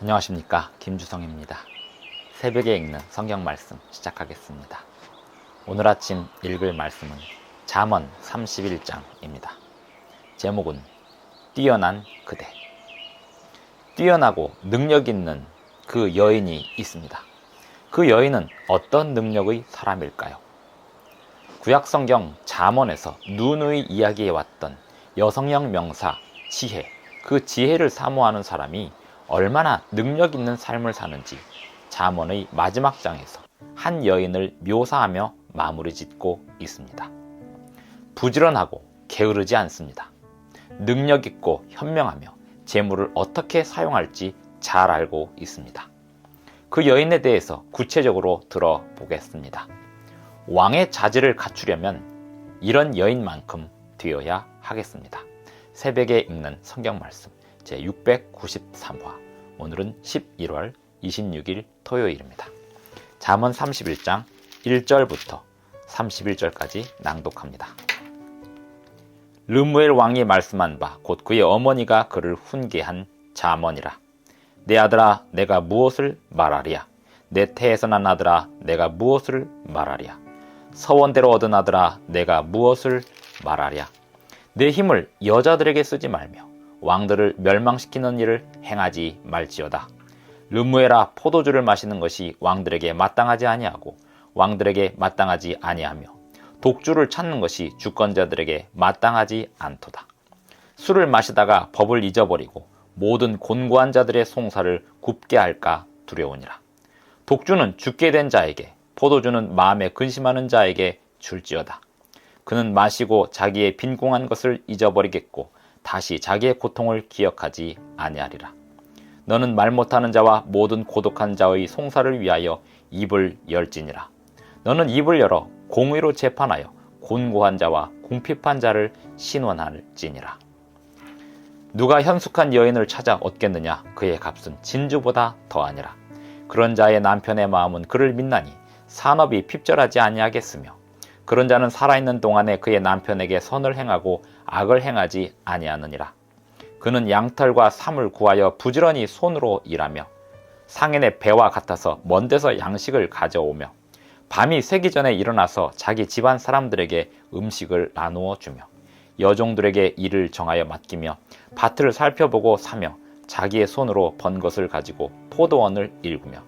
안녕하십니까, 김주성입니다. 새벽에 읽는 성경 말씀 시작하겠습니다. 오늘 아침 읽을 말씀은 잠언 31장입니다. 제목은 뛰어난 그대. 뛰어나고 능력 있는 그 여인이 있습니다. 그 여인은 어떤 능력의 사람일까요? 구약 성경 잠언에서 누누이 이야기해왔던 여성형 명사 지혜, 그 지혜를 사모하는 사람이 얼마나 능력 있는 삶을 사는지 잠언의 마지막 장에서 한 여인을 묘사하며 마무리 짓고 있습니다. 부지런하고 게으르지 않습니다. 능력 있고 현명하며 재물을 어떻게 사용할지 잘 알고 있습니다. 그 여인에 대해서 구체적으로 들어보겠습니다. 왕의 자질을 갖추려면 이런 여인만큼 되어야 하겠습니다. 새벽에 읽는 성경 말씀 제693화, 오늘은 11월 26일 토요일입니다. 잠언 31장 1절부터 31절까지 낭독합니다. 르무엘 왕이 말씀한 바 곧 그의 어머니가 그를 훈계한 잠언이라. 내 아들아, 내가 무엇을 말하랴? 내 태에서 난 아들아, 내가 무엇을 말하랴? 서원대로 얻은 아들아, 내가 무엇을 말하랴? 내 힘을 여자들에게 쓰지 말며 왕들을 멸망시키는 일을 행하지 말지어다. 르무엘아, 포도주를 마시는 것이 왕들에게 마땅하지 아니하고 왕들에게 마땅하지 아니하며 독주를 찾는 것이 주권자들에게 마땅하지 않도다. 술을 마시다가 법을 잊어버리고 모든 곤고한 자들의 송사를 굽게 할까 두려우니라. 독주는 죽게 된 자에게, 포도주는 마음에 근심하는 자에게 줄지어다. 그는 마시고 자기의 빈궁한 것을 잊어버리겠고 다시 자기의 고통을 기억하지 아니하리라. 너는 말 못하는 자와 모든 고독한 자의 송사를 위하여 입을 열지니라. 너는 입을 열어 공의로 재판하여 곤고한 자와 궁핍한 자를 신원할지니라. 누가 현숙한 여인을 찾아 얻겠느냐? 그의 값은 진주보다 더하니라. 그런 자의 남편의 마음은 그를 믿나니 산업이 핍절하지 아니하겠으며 그런 자는 살아있는 동안에 그의 남편에게 선을 행하고 악을 행하지 아니하느니라. 그는 양털과 삼을 구하여 부지런히 손으로 일하며 상인의 배와 같아서 먼 데서 양식을 가져오며 밤이 새기 전에 일어나서 자기 집안 사람들에게 음식을 나누어 주며 여종들에게 일을 정하여 맡기며 밭을 살펴보고 사며 자기의 손으로 번 것을 가지고 포도원을 일구며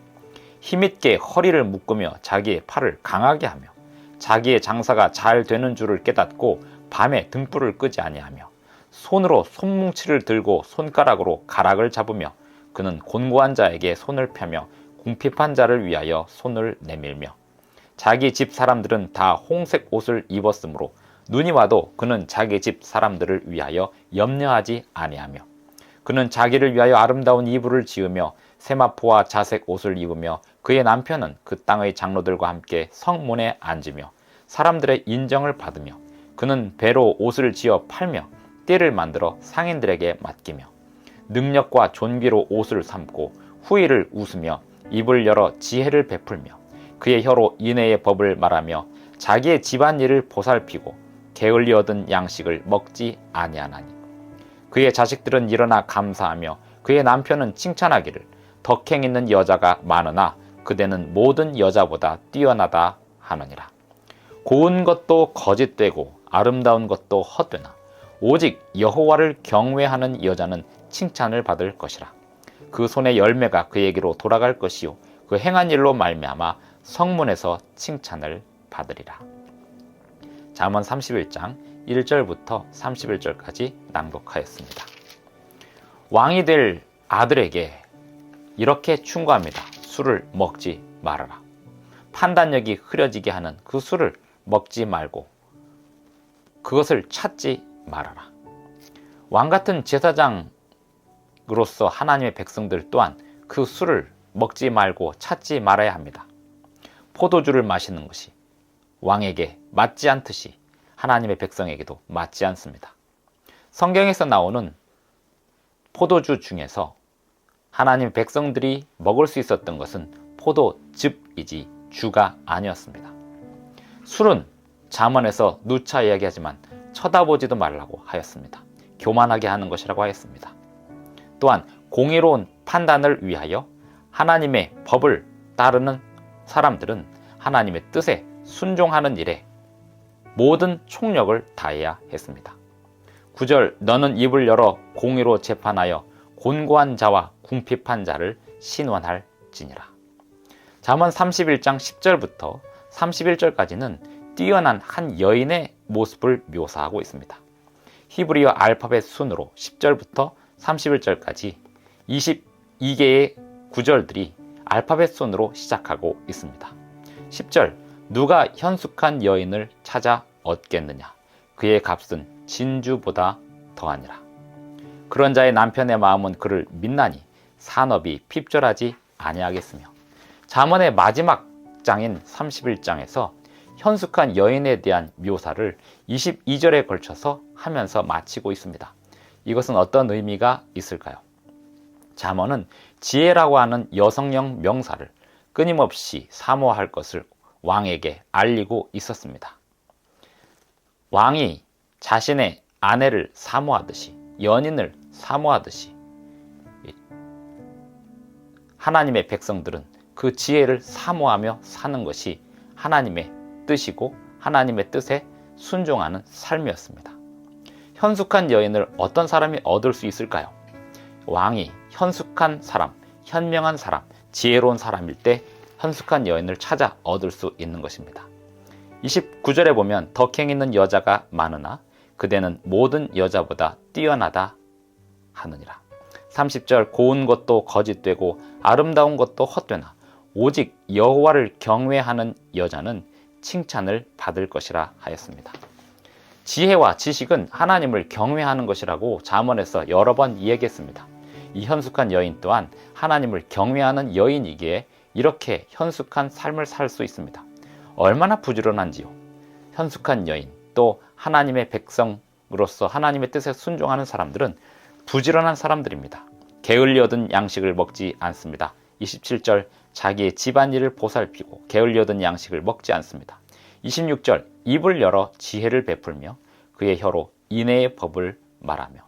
힘있게 허리를 묶으며 자기의 팔을 강하게 하며 자기의 장사가 잘 되는 줄을 깨닫고 밤에 등불을 끄지 아니하며 손으로 손뭉치를 들고 손가락으로 가락을 잡으며 그는 곤고한 자에게 손을 펴며 궁핍한 자를 위하여 손을 내밀며 자기 집 사람들은 다 홍색 옷을 입었으므로 눈이 와도 그는 자기 집 사람들을 위하여 염려하지 아니하며 그는 자기를 위하여 아름다운 이불을 지으며 세마포와 자색 옷을 입으며 그의 남편은 그 땅의 장로들과 함께 성문에 앉으며 사람들의 인정을 받으며 그는 배로 옷을 지어 팔며 띠를 만들어 상인들에게 맡기며 능력과 존귀로 옷을 삼고 후의를 웃으며 입을 열어 지혜를 베풀며 그의 혀로 인애의 법을 말하며 자기의 집안일을 보살피고 게을리 얻은 양식을 먹지 아니하나니 그의 자식들은 일어나 감사하며 그의 남편은 칭찬하기를 덕행 있는 여자가 많으나 그대는 모든 여자보다 뛰어나다 하느니라. 고운 것도 거짓되고 아름다운 것도 헛되나 오직 여호와를 경외하는 여자는 칭찬을 받을 것이라. 그 손의 열매가 그에게로 돌아갈 것이요 그 행한 일로 말미암아 성문에서 칭찬을 받으리라. 잠언 31장 1절부터 31절까지 낭독하였습니다. 왕이 될 아들에게 이렇게 충고합니다. 술을 먹지 말아라. 판단력이 흐려지게 하는 그 술을 먹지 말고 그것을 찾지 말아라. 왕 같은 제사장으로서 하나님의 백성들 또한 그 술을 먹지 말고 찾지 말아야 합니다. 포도주를 마시는 것이 왕에게 맞지 않듯이 하나님의 백성에게도 맞지 않습니다. 성경에서 나오는 포도주 중에서 하나님의 백성들이 먹을 수 있었던 것은 포도즙이지 주가 아니었습니다. 술은 잠언에서 누차 이야기하지만 말라고 하였습니다. 교만하게 하는 것이라고 하였습니다. 또한 공의로운 판단을 위하여 하나님의 법을 따르는 사람들은 하나님의 뜻에 순종하는 일에 모든 총력을 다해야 했습니다. 9절 너는 입을 열어 공의로 재판하여 곤고한 자와 궁핍한 자를 신원할지니라. 잠언 31장 10절부터 31절까지는 뛰어난 한 여인의 모습을 묘사하고 있습니다. 히브리어 알파벳 순으로 10절부터 31절까지 22개의 구절들이 알파벳 순으로 시작하고 있습니다. 10절 누가 현숙한 여인을 찾아 얻겠느냐 그의 값은 진주보다 더하니라. 그런 자의 남편의 마음은 그를 믿나니 산업이 핍절하지 아니하겠으며. 잠언의 마지막 장인 31장에서 현숙한 여인에 대한 묘사를 22절에 걸쳐서 하면서 마치고 있습니다. 이것은 어떤 의미가 있을까요? 잠언은 지혜라고 하는 여성형 명사를 끊임없이 사모할 것을 왕에게 알리고 있었습니다. 왕이 자신의 아내를 사모하듯이 연인을 사모하듯이 하나님의 백성들은 그 지혜를 사모하며 사는 것이 하나님의 뜻이고 하나님의 뜻에 순종하는 삶이었습니다. 현숙한 여인을 어떤 사람이 얻을 수 있을까요? 왕이 현숙한 사람, 현명한 사람, 지혜로운 사람일 때 현숙한 여인을 찾아 얻을 수 있는 것입니다. 29절에 보면 덕행 있는 여자가 많으나 그대는 모든 여자보다 뛰어나다 하느니라. 30절 고운 것도 거짓되고 아름다운 것도 헛되나 오직 여호와를 경외하는 여자는 칭찬을 받을 것이라 하였습니다. 지혜와 지식은 하나님을 경외하는 것이라고 잠언에서 여러 번 이야기했습니다. 이 현숙한 여인 또한 하나님을 경외하는 여인이기에 이렇게 현숙한 삶을 살 수 있습니다. 얼마나 부지런한지요. 현숙한 여인 또 하나님의 백성으로서 하나님의 뜻에 순종하는 사람들은 부지런한 사람들입니다. 게을리 얻은 양식을 먹지 않습니다. 27절 자기의 집안일을 보살피고 게을리 얻은 양식을 먹지 않습니다. 26절 입을 열어 지혜를 베풀며 그의 혀로 인애의 법을 말하며.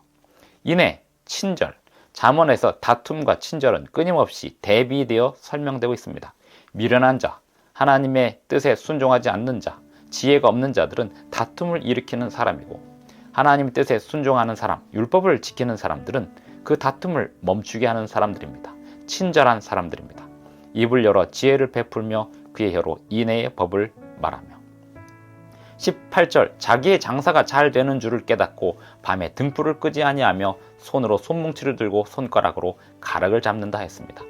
인애, 친절, 잠언에서 다툼과 친절은 끊임없이 대비되어 설명되고 있습니다. 미련한 자, 하나님의 뜻에 순종하지 않는 자, 지혜가 없는 자들은 다툼을 일으키는 사람이고 하나님의 뜻에 순종하는 사람, 율법을 지키는 사람들은 그 다툼을 멈추게 하는 사람들입니다. 친절한 사람들입니다. 입을 열어 지혜를 베풀며 그의 혀로 인애의 법을 말하며. 18절 자기의 장사가 잘 되는 줄을 깨닫고 밤에 등불을 끄지 아니하며 손으로 손뭉치를 들고 손가락으로 가락을 잡는다 했습니다.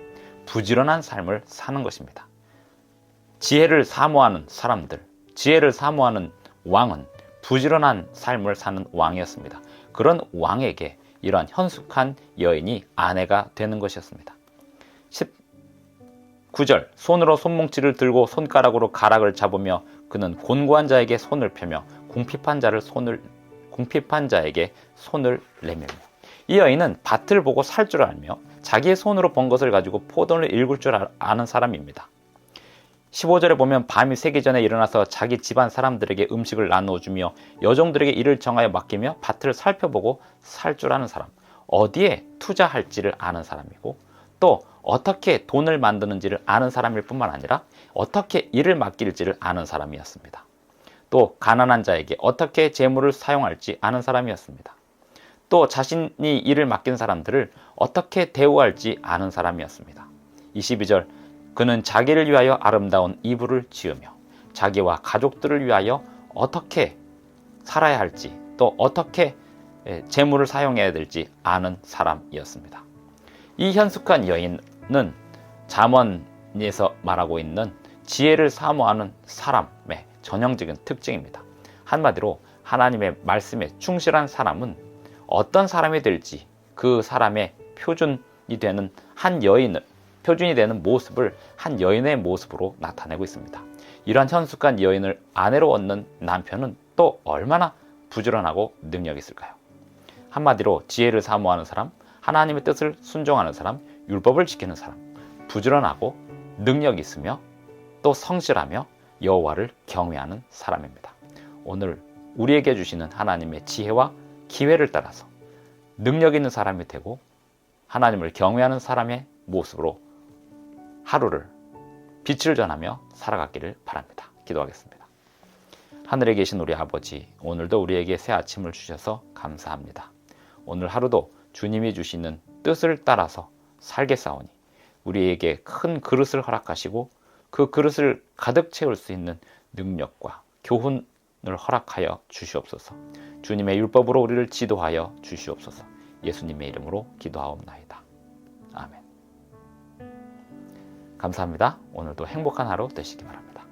부지런한 삶을 사는 것입니다. 지혜를 사모하는 사람들, 지혜를 사모하는 왕은 부지런한 삶을 사는 왕이었습니다. 그런 왕에게 이러한 현숙한 여인이 아내가 되는 것이었습니다. 19절 손으로 손뭉치를 들고 손가락으로 가락을 잡으며 그는 곤고한 자에게 손을 펴며 궁핍한 자에게 손을 내밀며. 이 여인은 밭을 보고 살 줄 알며 자기의 손으로 번 것을 가지고 포도를 읽을 줄 아는 사람입니다. 15절에 보면 밤이 새기 전에 일어나서 자기 집안 사람들에게 음식을 나누어 주며 여종들에게 일을 정하여 맡기며 밭을 살펴보고 살 줄 아는 사람, 어디에 투자할지를 아는 사람이고 또 어떻게 돈을 만드는지를 아는 사람일 뿐만 아니라 어떻게 일을 맡길지를 아는 사람이었습니다. 또 가난한 자에게 어떻게 재물을 사용할지 아는 사람이었습니다. 또 자신이 일을 맡긴 사람들을 어떻게 대우할지 아는 사람이었습니다. 22절 그는 자기를 위하여 아름다운 이불을 지으며 자기와 가족들을 위하여 어떻게 살아야 할지 또 어떻게 재물을 사용해야 될지 아는 사람이었습니다. 이 현숙한 여인은 잠언에서 말하고 있는 지혜를 사모하는 사람의 전형적인 특징입니다. 한마디로 하나님의 말씀에 충실한 사람은 어떤 사람이 될지 그 사람의 표준이 되는 표준이 되는 모습을 한 여인의 모습으로 나타내고 있습니다. 이러한 현숙한 여인을 아내로 얻는 남편은 또 얼마나 부지런하고 능력이 있을까요? 한마디로 지혜를 사모하는 사람, 하나님의 뜻을 순종하는 사람, 율법을 지키는 사람, 부지런하고 능력이 있으며 또 성실하며 여호와를 경외하는 사람입니다. 오늘 우리에게 주시는 하나님의 지혜와 기회를 따라서 능력 있는 사람이 되고 하나님을 경외하는 사람의 모습으로 하루를 빛을 전하며 살아가기를 바랍니다. 기도하겠습니다. 하늘에 계신 우리 아버지, 오늘도 우리에게 새 아침을 주셔서 감사합니다. 오늘 하루도 주님이 주시는 뜻을 따라서 살겠사오니 우리에게 큰 그릇을 허락하시고 그 그릇을 가득 채울 수 있는 능력과 교훈을 허락하여 주시옵소서. 주님의 율법으로 우리를 지도하여 주시옵소서. 예수님의 이름으로 기도하옵나이다. 아멘. 감사합니다. 오늘도 행복한 하루 되시기 바랍니다.